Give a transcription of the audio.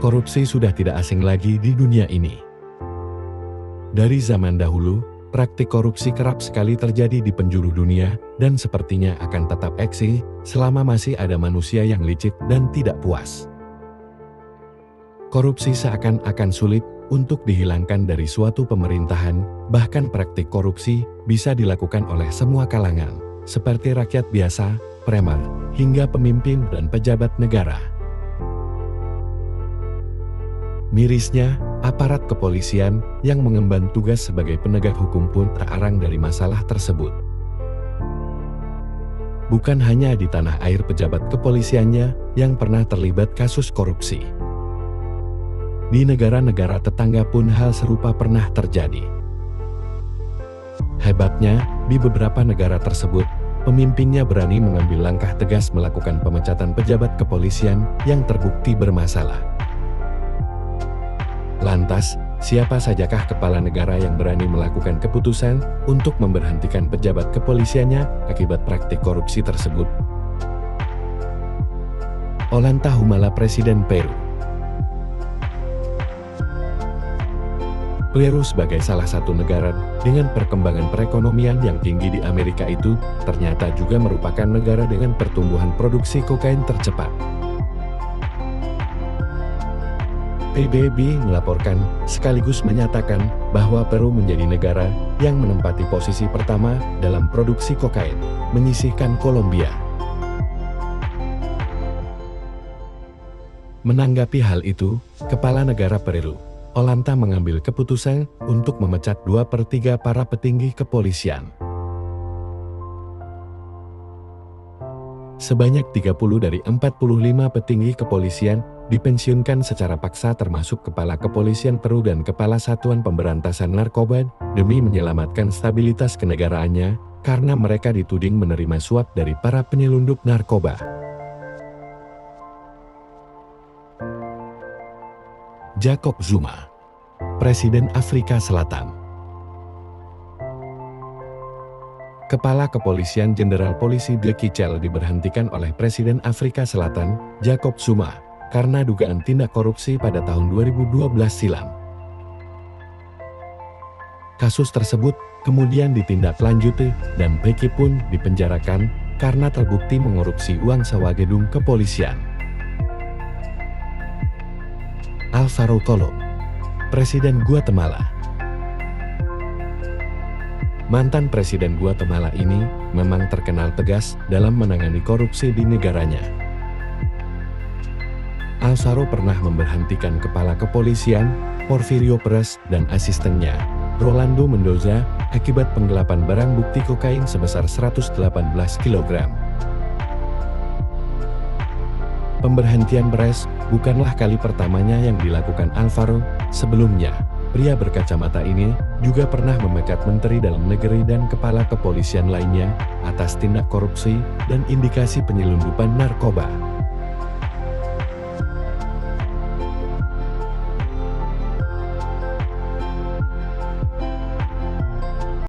Korupsi sudah tidak asing lagi di dunia ini. Dari zaman dahulu, praktik korupsi kerap sekali terjadi di penjuru dunia dan sepertinya akan tetap eksis selama masih ada manusia yang licik dan tidak puas. Korupsi seakan-akan sulit untuk dihilangkan dari suatu pemerintahan, bahkan praktik korupsi bisa dilakukan oleh semua kalangan, seperti rakyat biasa, preman, hingga pemimpin dan pejabat negara. Mirisnya, aparat kepolisian yang mengemban tugas sebagai penegak hukum pun terarang dari masalah tersebut. Bukan hanya di tanah air pejabat kepolisiannya yang pernah terlibat kasus korupsi. Di negara-negara tetangga pun hal serupa pernah terjadi. Hebatnya, di beberapa negara tersebut, pemimpinnya berani mengambil langkah tegas melakukan pemecatan pejabat kepolisian yang terbukti bermasalah. Lantas, siapa sajakah kepala negara yang berani melakukan keputusan untuk memberhentikan pejabat kepolisiannya akibat praktik korupsi tersebut? Ollanta Humala, Presiden Peru. Peru sebagai salah satu negara dengan perkembangan perekonomian yang tinggi di Amerika itu, ternyata juga merupakan negara dengan pertumbuhan produksi kokain tercepat. PBB melaporkan sekaligus menyatakan bahwa Peru menjadi negara yang menempati posisi pertama dalam produksi kokain, menyisihkan Kolombia. Menanggapi hal itu, Kepala Negara Peru, Ollanta mengambil keputusan untuk memecat 2/3 para petinggi kepolisian. Sebanyak 30 dari 45 petinggi kepolisian dipensiunkan secara paksa termasuk Kepala Kepolisian Peru dan Kepala Satuan Pemberantasan Narkoba demi menyelamatkan stabilitas kenegaraannya karena mereka dituding menerima suap dari para penyelundup narkoba. Jacob Zuma, Presiden Afrika Selatan. Kepala Kepolisian Jenderal Polisi De Kicel diberhentikan oleh Presiden Afrika Selatan, Jacob Zuma, karena dugaan tindak korupsi pada tahun 2012 silam. Kasus tersebut kemudian ditindaklanjuti dan Beki pun dipenjarakan karena terbukti mengorupsi uang sewa gedung kepolisian. Alvaro Tolo, Presiden Guatemala. Mantan Presiden Guatemala ini memang terkenal tegas dalam menangani korupsi di negaranya. Alvaro pernah memberhentikan Kepala Kepolisian, Porfirio Perez, dan asistennya, Rolando Mendoza, akibat penggelapan barang bukti kokain sebesar 118 kg. Pemberhentian Perez bukanlah kali pertamanya yang dilakukan Alvaro. Sebelumnya, pria berkacamata ini juga pernah memecat Menteri Dalam Negeri dan Kepala Kepolisian lainnya atas tindak korupsi dan indikasi penyelundupan narkoba.